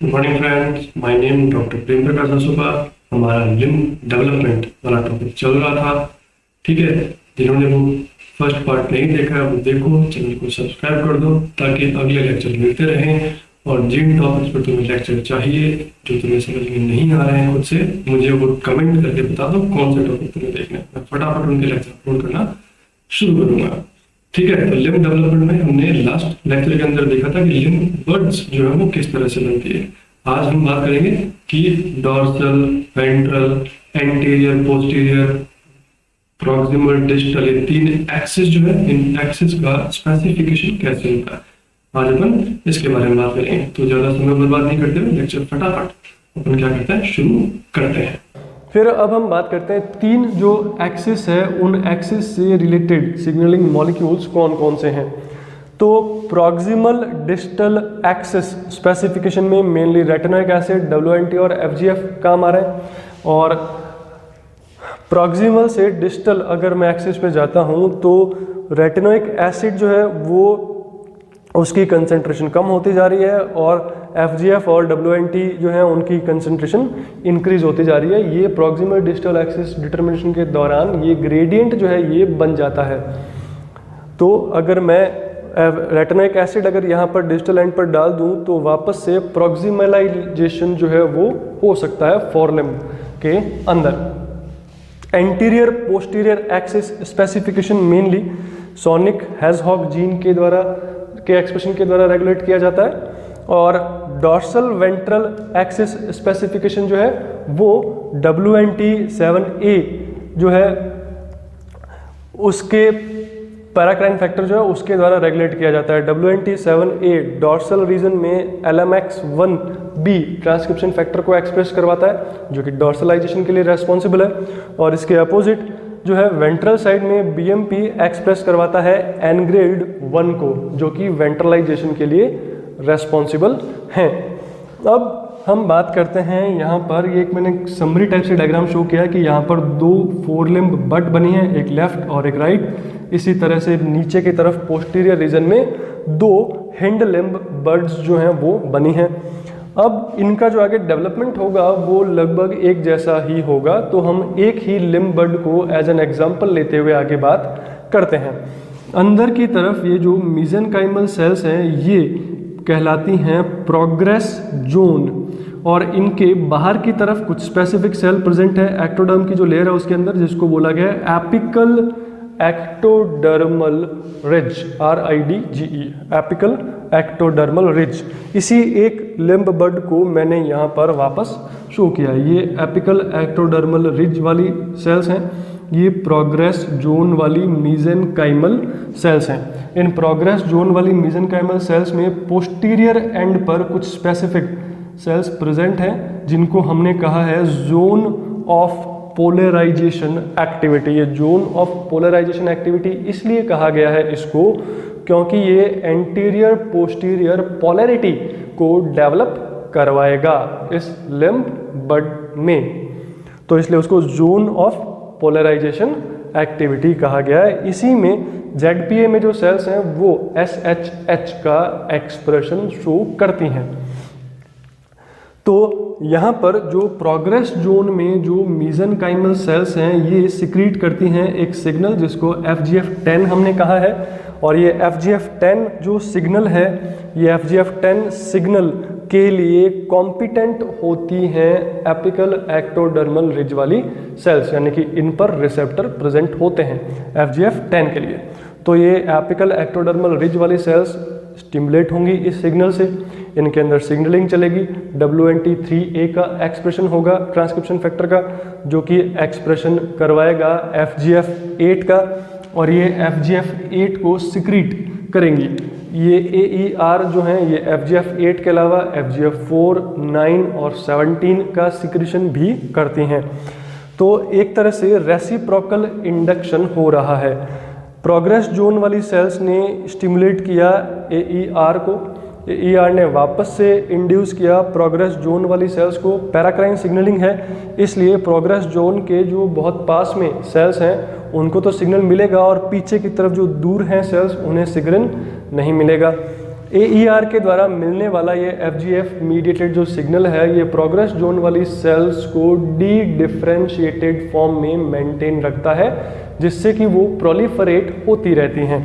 Good morning friends, my name doctor Prem Prakash Asupa. हमारा limb development वाला topic चल रहा था। ठीक है, जिन्होंने वो फर्स्ट पार्ट नहीं देखा वो देखो, चैनल को सब्सक्राइब कर दो ताकि अगले लेक्चर मिलते रहें। और जिन टॉपिक्स पर तुम्हें लेक्चर चाहिए जो तुम्हें समझ में नहीं आ रहे हैं खुद से, मुझे वो कमेंट करके बता दो कौन से टॉपिक तुम्हें देखना है। मैं फटाफट उनके लेक्चर अपलोड करना शुरू करूंगा। ठीक है, तो लिम्ब डेवलपमेंट में हमने लास्ट लेक्चर के अंदर देखा था कि लिम्ब बड्स जो है वो किस तरह से बनती है। आज हम बात करेंगे कि dorsal, ventral, anterior, posterior, proximal, distal, ये तीन एक्सिस जो है, इन एक्सिस का स्पेसिफिकेशन कैसे होता है, आज अपन इसके बारे में बात करेंगे। तो ज्यादा समय बर्बाद नहीं करते हुए लेक्चर फटाफट अपन क्या करते हैं, शुरू करते हैं। फिर अब हम बात करते हैं तीन जो एक्सिस है उन एक्सिस से रिलेटेड सिग्नलिंग मॉलिक्यूल्स कौन कौन से हैं। तो प्रॉक्सिमल डिस्टल एक्सिस स्पेसिफिकेशन में मेनली रेटिनोइक एसिड, WNT और FGF काम आ रहे हैं। और प्रॉक्सिमल से डिस्टल अगर मैं एक्सिस पे जाता हूँ तो रेटिनोइक एसिड जो है वो उसकी कंसंट्रेशन कम होती जा रही है और FGF और WNT जो है उनकी कंसंट्रेशन इंक्रीज होती जा रही है। ये प्रॉक्सिमल डिस्टल एक्सिस डिटर्मिनेशन के दौरान ये ग्रेडियंट जो है ये बन जाता है। तो अगर मैं रेटिनोइक एसिड अगर यहाँ पर डिस्टल एंड पर डाल दूँ तो वापस से प्रॉक्सिमलाइजेशन जो है वो हो सकता है फोरलिम्ब के अंदर। Anterior posterior axis specification mainly sonic hedgehog gene के एक्सप्रेशन के द्वारा रेगुलेट किया जाता है। और डॉर्सल वेंट्रल एक्सिस स्पेसिफिकेशन जो है वो WNT7A जो है उसके पैराक्राइन फैक्टर जो है उसके द्वारा रेगुलेट किया जाता है। WNT7A डॉर्सल रीजन में LMX1B ट्रांसक्रिप्शन फैक्टर को एक्सप्रेस करवाता है जो कि डॉर्सलाइजेशन के लिए रेस्पॉन्सिबल है। और इसके अपोजिट जो है वेंट्रल साइड में BMP एक्सप्रेस करवाता है एनग्रेड 1 को जो कि वेंट्रलाइजेशन के लिए रेस्पॉन्सिबल हैं। अब हम बात करते हैं यहाँ पर, ये एक मैंने समरी टाइप से डायग्राम शो किया है कि यहाँ पर दो फोरलिम्ब बड बनी है, एक लेफ्ट और एक राइट। इसी तरह से नीचे की तरफ पोस्टीरियर रीजन में दो हिंड लिम्ब बड्स जो हैं वो बनी हैं। अब इनका जो आगे डेवलपमेंट होगा वो लगभग एक जैसा ही होगा, तो हम एक ही लिम्ब बड को एज एन एग्जांपल लेते हुए आगे बात करते हैं। अंदर की तरफ ये जो मेसेनकाइमल सेल्स हैं ये कहलाती हैं प्रोग्रेस जोन, और इनके बाहर की तरफ कुछ स्पेसिफिक सेल प्रेजेंट है एक्टोडर्म की जो लेयर है उसके अंदर, जिसको बोला गया है apical ectodermal ridge, RIDGE, apical ectodermal ridge. इसी एक लिम्ब बड को मैंने यहाँ पर वापस शो किया। ये एपिकल एक्टोडर्मल रिज वाली सेल्स हैं, ये प्रोग्रेस जोन वाली मेसेनकाइमल सेल्स हैं। इन प्रोग्रेस जोन वाली मेसेनकाइमल सेल्स में पोस्टीरियर एंड पर कुछ स्पेसिफिक सेल्स प्रेजेंट हैं जिनको हमने कहा है जोन ऑफ पोलराइजेशन एक्टिविटी। ये जोन ऑफ पोलराइजेशन एक्टिविटी इसलिए कहा गया है इसको क्योंकि ये एंटीरियर पोस्टीरियर पोलैरिटी को डेवलप करवाएगा इस लिम्ब बड में, तो इसलिए उसको जोन ऑफ पोलराइजेशन एक्टिविटी कहा गया है। इसी में ZPA में जो सेल्स हैं वो SHH का एक्सप्रेशन शो करती हैं। तो यहाँ पर जो प्रोग्रेस जोन में जो मेसेनकाइमल सेल्स हैं ये सिक्रीट करती हैं एक सिग्नल जिसको FGF10 हमने कहा है। और ये FGF10 जो सिग्नल है, ये FGF10 सिग्नल के लिए कॉम्पिटेंट होती हैं एपिकल एक्टोडर्मल रिज वाली सेल्स, यानी कि इन पर रिसेप्टर प्रेजेंट होते हैं FGF10 के लिए। तो ये एपिकल एक्टोडर्मल रिज वाली सेल्स स्टिमुलेट होंगी इस सिग्नल से, इनके अंदर सिग्नलिंग चलेगी, WNT3A का एक्सप्रेशन होगा ट्रांसक्रिप्शन फैक्टर का जो कि एक्सप्रेशन करवाएगा FGF8 का, और ये FGF8 को सिक्रीट करेंगी। ये AER जो हैं ये FGF8 के अलावा FGF4, 9 और 17 का सिक्रीशन भी करती हैं। तो एक तरह से रेसिप्रोकल इंडक्शन हो रहा है। प्रोग्रेस जोन वाली सेल्स ने स्टिमुलेट किया AER को, AER ने वापस से इंड्यूस किया प्रोग्रेस जोन वाली सेल्स को। पैराक्राइन सिग्नलिंग है इसलिए प्रोग्रेस जोन के जो बहुत पास में सेल्स हैं उनको तो सिग्नल मिलेगा और पीछे की तरफ जो दूर हैं सेल्स उन्हें सिग्नल नहीं मिलेगा। AER के द्वारा मिलने वाला ये FGF मीडिएटेड जो सिग्नल है ये प्रोग्रेस जोन वाली सेल्स को डी डिफरेंशिएटेड फॉर्म में मेंटेन रखता है, जिससे कि वो प्रोलिफरेट होती रहती हैं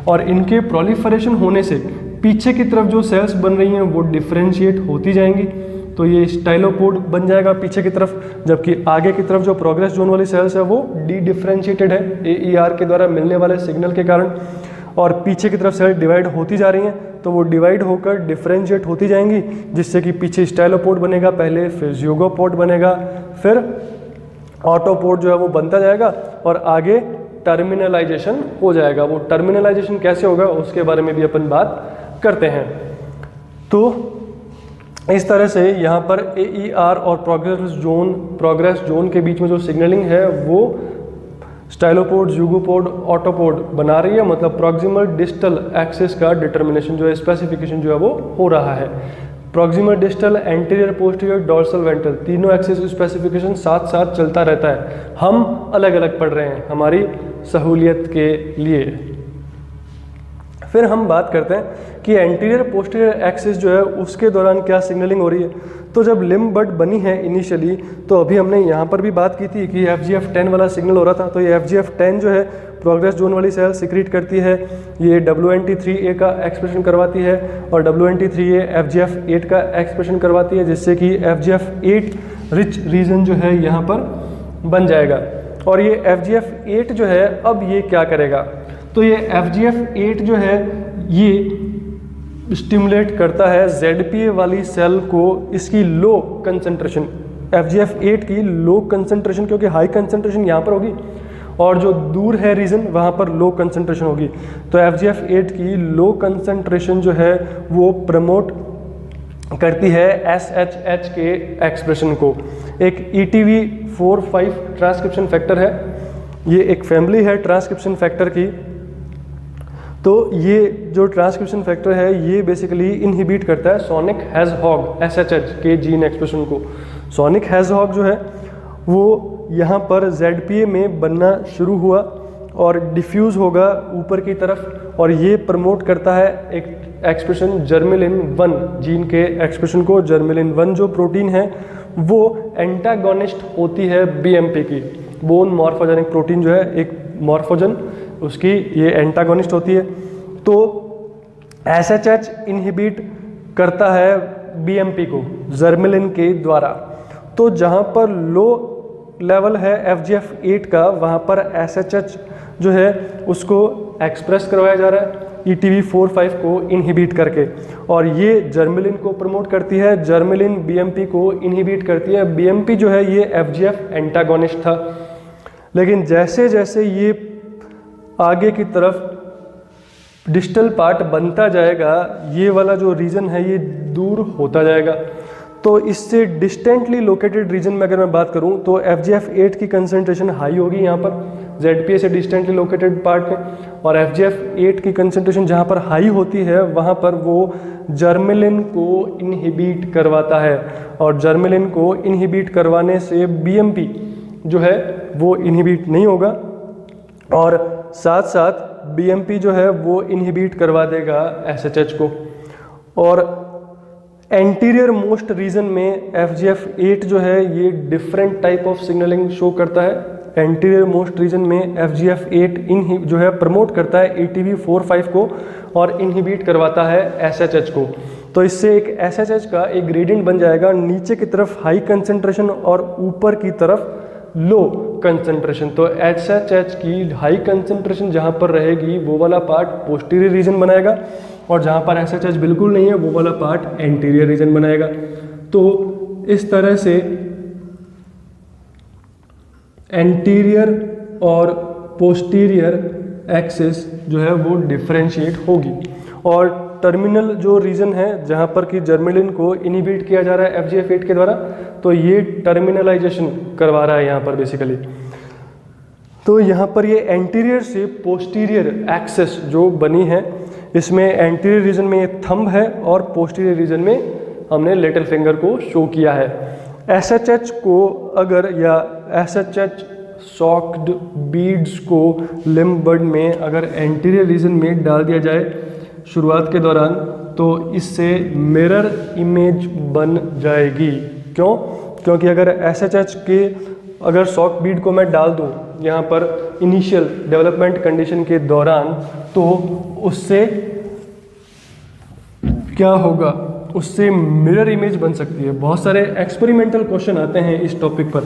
और इनके प्रोलिफरेशन होने से पीछे की तरफ जो सेल्स बन रही हैं वो डिफरेंशिएट होती जाएंगी। तो ये स्टाइलोपोड बन जाएगा पीछे की तरफ, जबकि आगे की तरफ जो प्रोग्रेस जोन वाली सेल्स है वो डी डिफरेंशिएटेड है AER के द्वारा मिलने वाले सिग्नल के कारण, और पीछे की तरफ सेल डिवाइड होती जा रही हैं तो वो डिवाइड होकर डिफरेंशिएट होती जाएंगी, जिससे कि पीछे स्टाइलोपोड बनेगा पहले, फिर ज़िगोपोड बनेगा, फिर ऑटोपोड जो है वो बनता जाएगा और आगे टर्मिनलाइजेशन हो जाएगा। वो टर्मिनलाइजेशन कैसे होगा उसके बारे में भी अपन बात करते हैं। तो इस तरह से यहाँ पर AER और प्रोग्रेस जोन के बीच में जो सिग्नलिंग है वो स्टाइलोपोड, ज़िगोपोड, ऑटोपोड बना रही है, मतलब प्रॉक्सिमल डिस्टल एक्सिस का डिटर्मिनेशन जो है, स्पेसिफिकेशन जो है वो हो रहा है। Proximal distal, anterior, posterior, dorsal, ventral तीनों एक्सिस स्पेसिफिकेशन साथ साथ चलता रहता है। हम अलग अलग पढ़ रहे हैं हमारी सहूलियत के लिए। फिर हम बात करते हैं कि एंटीरियर पोस्टीरियर एक्सिस जो है उसके दौरान क्या सिग्नलिंग हो रही है। तो जब लिम्ब बड बनी है इनिशियली, तो अभी हमने यहाँ पर भी बात की थी कि FGF10 वाला सिग्नल हो रहा था। तो ये FGF10 जो है प्रोग्रेस जोन वाली सेल सिक्रीट करती है, ये WNT3A का एक्सप्रेशन करवाती है और WNT3A FGF8 का एक्सप्रेशन करवाती है, जिससे कि FGF8 रिच रीजन जो है यहाँ पर बन जाएगा। और ये FGF8 जो है अब ये क्या करेगा, तो ये FGF8 जो है ये स्टिमुलेट करता है ZPA वाली सेल को, इसकी लो कंसंट्रेशन, FGF8 की लो कंसंट्रेशन, क्योंकि हाई कंसंट्रेशन यहाँ पर होगी और जो दूर है रीजन वहाँ पर लो कंसंट्रेशन होगी। तो FGF8 की लो कंसंट्रेशन जो है वो प्रमोट करती है SHH के एक्सप्रेशन को। एक ETV45 ट्रांसक्रिप्शन फैक्टर है, ये एक फैमिली है ट्रांसक्रिप्शन फैक्टर की। तो ये जो ट्रांसक्रिप्शन फैक्टर है ये बेसिकली इनहिबिट करता है सोनिक हेजहॉग SHH के जीन एक्सप्रेशन को। सोनिक हेजहॉग जो है वो यहाँ पर ZPA में बनना शुरू हुआ और डिफ्यूज़ होगा ऊपर की तरफ, और ये प्रमोट करता है एक एक्सप्रेशन जर्मेलिन 1 जीन के एक्सप्रेशन को। जर्मेलिन 1 जो प्रोटीन है वो एंटागोनिस्ट होती है BMP की, बोन मॉर्फोजेनिक प्रोटीन जो है एक मॉर्फोजन, उसकी ये एंटागोनिस्ट होती है। तो SHH इनहिबिट करता है BMP को जर्मेलिन के द्वारा। तो जहाँ पर लो लेवल है FGF8 का वहाँ पर SHH जो है उसको एक्सप्रेस करवाया जा रहा है ETV45 को इनहिबिट करके, और ये जर्मेलिन को प्रमोट करती है, जर्मेलिन BMP को इनहिबिट करती है। BMP जो है ये FGF एंटागोनिस्ट था, लेकिन जैसे जैसे ये आगे की तरफ डिस्टल पार्ट बनता जाएगा ये वाला जो रीजन है ये दूर होता जाएगा। तो इससे डिस्टेंटली लोकेटेड रीजन में अगर मैं बात करूं तो FGF8 की कंसंट्रेशन हाई होगी यहाँ पर ZPA से डिस्टेंटली लोकेटेड पार्ट में, और FGF8 की कंसंट्रेशन जहाँ पर हाई होती है वहाँ पर वो जर्मेलिन को इनहिबिट करवाता है, और जर्मेलिन को इनहिबिट करवाने से BMP जो है वो इनहिबिट नहीं होगा, और साथ साथ BMP जो है वो इनहिबिट करवा देगा SHH को। और एंटीरियर मोस्ट रीजन में FGF8 जो है ये different type of signalling show करता है। एंटीरियर मोस्ट रीजन में FGF8 जो है प्रमोट करता है ETV45 को और इनहिबिट करवाता है SHH को। तो इससे एक SHH का एक ग्रेडियंट बन जाएगा, नीचे की तरफ हाई कंसंट्रेशन और ऊपर की तरफ लो कंसंट्रेशन। तो SHH की हाई कंसंट्रेशन जहाँ पर रहेगी वो वाला पार्ट पोस्टीरियर रीजन बनाएगा, और जहाँ पर SHH बिल्कुल नहीं है वो वाला पार्ट एंटीरियर रीजन बनाएगा। तो इस तरह से एंटीरियर और पोस्टीरियर एक्सिस जो है वो डिफरेंशिएट होगी, और टर्मिनल जो रीजन है जहाँ पर कि जर्मेलिन को इनहिबिट किया जा रहा है FGF8 के द्वारा, तो ये टर्मिनलाइजेशन करवा रहा है यहाँ पर बेसिकली। तो यहाँ पर ये एंटीरियर से पोस्टीरियर एक्सिस जो बनी है, इसमें एंटीरियर रीजन में ये थंब है और पोस्टीरियर रीजन में हमने लिटिल फिंगर को शो किया है। SHH को अगर, या SHH सॉक्ड बीड्स को लिम्ब बड में अगर एंटीरियर रीजन में डाल दिया जाए शुरुआत के दौरान, तो इससे मिरर इमेज बन जाएगी। क्यों? क्योंकि अगर SHH के अगर सॉक बीड को मैं डाल दूं यहाँ पर इनिशियल डेवलपमेंट कंडीशन के दौरान, तो उससे क्या होगा, उससे मिरर इमेज बन सकती है। बहुत सारे एक्सपेरिमेंटल क्वेश्चन आते हैं इस टॉपिक पर,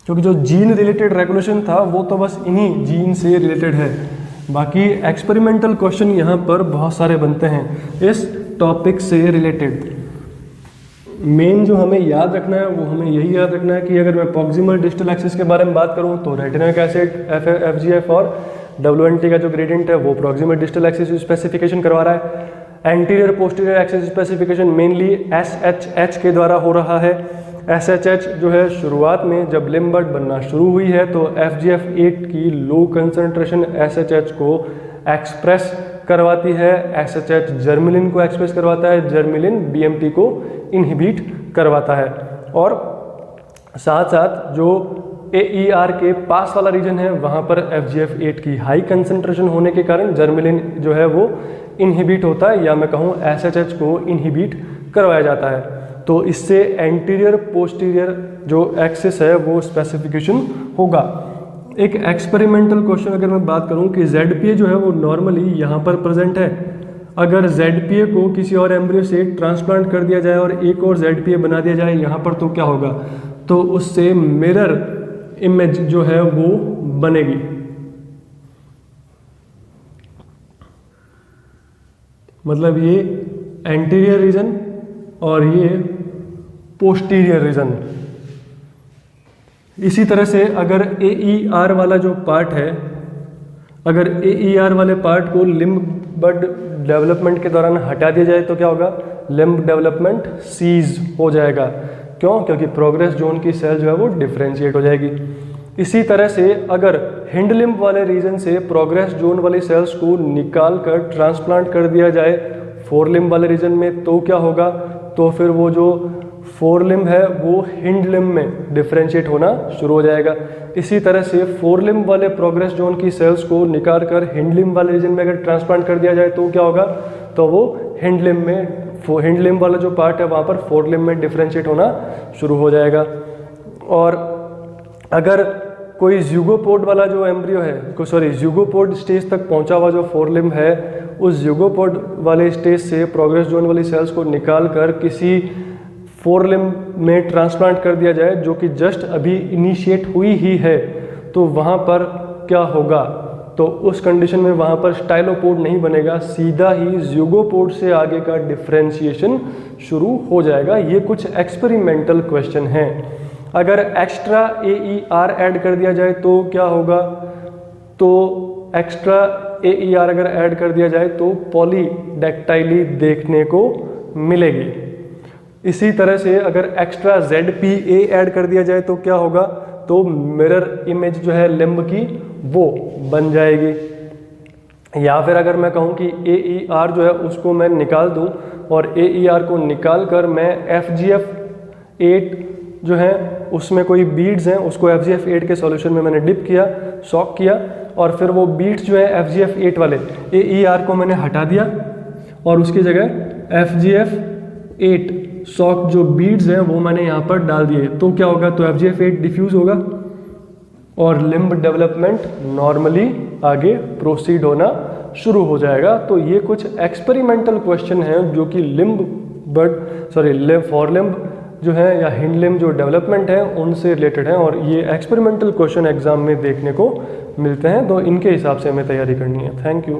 क्योंकि जो जीन रिलेटेड रेगुलेशन था वो तो बस इन्हीं जीन से रिलेटेड है, बाकी एक्सपेरिमेंटल क्वेश्चन यहाँ पर बहुत सारे बनते हैं इस टॉपिक से रिलेटेड। मेन जो हमें याद रखना है वो हमें यही याद रखना है कि अगर मैं प्रॉक्सिमल डिस्टल एक्सिस के बारे में बात करूँ तो रेटिनोइक एसिड FGF और WNT का जो ग्रेडियंट है वो प्रॉक्सिमल डिस्टल एक्सिस स्पेसिफिकेशन करवा रहा है। Anterior posterior axis specification mainly SHH के द्वारा हो रहा है। SHH जो है शुरुआत में जब लिम्ब बड बनना शुरू हुई है तो FGF8 की लो कंसंट्रेशन SHH को एक्सप्रेस करवाती है, SHH जर्मिलिन को एक्सप्रेस करवाता है, जर्मिलिन BMP को इनहिबिट करवाता है। और साथ साथ जो AER के पास वाला रीजन है वहाँ पर FGF8 की हाई कंसंट्रेशन होने के कारण जर्मिलिन जो है वो इनहिबिट होता है, या मैं कहूँ SHH को इनहिबिट करवाया जाता है। तो इससे एंटीरियर पोस्टीरियर जो एक्सिस है वो स्पेसिफिकेशन होगा। एक एक्सपेरिमेंटल क्वेश्चन अगर मैं बात करूं कि ZPA जो है वो नॉर्मली यहाँ पर प्रेजेंट है, अगर ZPA को किसी और एम्ब्रियो से ट्रांसप्लांट कर दिया जाए और एक और ZPA बना दिया जाए यहाँ पर, तो क्या होगा, तो उससे मिरर इमेज जो है वो बनेगी। मतलब ये एंटीरियर रीजन और ये पोस्टीरियर रीजन। इसी तरह से अगर AER वाला जो पार्ट है, अगर AER वाले पार्ट को लिम्ब बड डेवलपमेंट के दौरान हटा दिया जाए तो क्या होगा, लिम्ब डेवलपमेंट सीज हो जाएगा। क्यों? क्योंकि प्रोग्रेस जोन की सेल जो है वो डिफ्रेंशिएट हो जाएगी। इसी तरह से अगर हिंड लिम्ब वाले रीजन से प्रोग्रेस जोन वाली सेल्स को निकाल कर ट्रांसप्लांट कर दिया जाए फोर लिम्ब वाले रीजन में, तो क्या होगा, तो फिर वो जो फोर लिम्ब है वो हिंड लिम्ब में डिफ्रेंशिएट होना शुरू हो जाएगा। इसी तरह से फोर लिम्ब वाले प्रोग्रेस जोन की सेल्स को निकाल कर हिंड लिम्ब वाले रीजन में अगर ट्रांसप्लांट कर दिया जाए तो क्या होगा, तो वो हिंड लिम्ब में, हिंड लिम्ब वाला जो पार्ट है वहाँ पर फोर लिम्ब में डिफ्रेंशिएट होना शुरू हो जाएगा। और अगर कोई ज़्यूगोपोड वाला जो एम्ब्रियो है, सॉरी ज़्यूगोपोड स्टेज तक पहुंचा हुआ जो फोर लिम्ब है, उस ज़्यूगोपोड वाले स्टेज से प्रोग्रेस जोन वाली सेल्स को निकाल कर किसी फोर लिम्ब में ट्रांसप्लांट कर दिया जाए जो कि जस्ट अभी इनिशिएट हुई ही है, तो वहाँ पर क्या होगा, तो उस कंडीशन में वहाँ पर स्टाइलोपोड नहीं बनेगा, सीधा ही ज़्यूगोपोड से आगे का डिफ्रेंशिएशन शुरू हो जाएगा। ये कुछ एक्सपेरिमेंटल क्वेश्चन हैं। अगर एक्स्ट्रा AER ऐड कर दिया जाए तो क्या होगा, तो एक्स्ट्रा AER अगर ऐड कर दिया जाए तो पॉलीडेक्टाइली देखने को मिलेगी। इसी तरह से अगर एक्स्ट्रा ZPA ऐड कर दिया जाए तो क्या होगा, तो मिरर इमेज जो है लिम्ब की वो बन जाएगी। या फिर अगर मैं कहूँ कि AER जो है उसको मैं निकाल दूँ और AER को निकाल कर मैं FGF8 जो है उसमें कोई बीड्स हैं उसको FGF8 के सॉल्यूशन में मैंने डिप किया, सॉक किया, और फिर वो बीड्स जो है FGF8 वाले AER को मैंने हटा दिया और उसकी जगह FGF8 सॉक जो बीड्स हैं वो मैंने यहाँ पर डाल दिए, तो क्या होगा, तो FGF8 डिफ्यूज होगा और लिम्ब डेवलपमेंट नॉर्मली आगे प्रोसीड होना शुरू हो जाएगा। तो ये कुछ एक्सपेरिमेंटल क्वेश्चन हैं जो कि फॉर लिम्ब जो है या हिंड लिम्ब जो डेवलपमेंट है उनसे रिलेटेड हैं, और ये एक्सपेरिमेंटल क्वेश्चन एग्जाम में देखने को मिलते हैं, तो इनके हिसाब से हमें तैयारी करनी है। Thank you.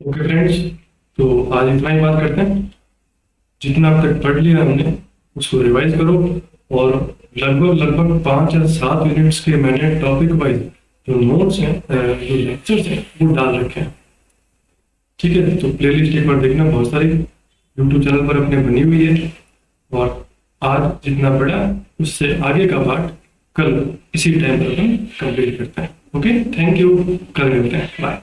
ओके फ्रेंड्स, तो आज इतना ही बात करते हैं। जितना अब तक पढ़ लिया हमने उसको रिवाइज करो, और लगभग 5 या 7 यूनिट्स के मैंने टॉपिक वाइज जो नोट्स हैं, जो लेक्चर्स हैं वो डाल रखे हैं। ठीक है, तो प्लेलिस्ट एक बार देखना, बहुत सारी यूट्यूब चैनल पर अपने बनी हुई है। और आज जितना पढ़ा उससे आगे का पार्ट कल इसी टाइम पर हम कंप्लीट करते हैं। ओके, थैंक यू, कल मिलते हैं, बाय।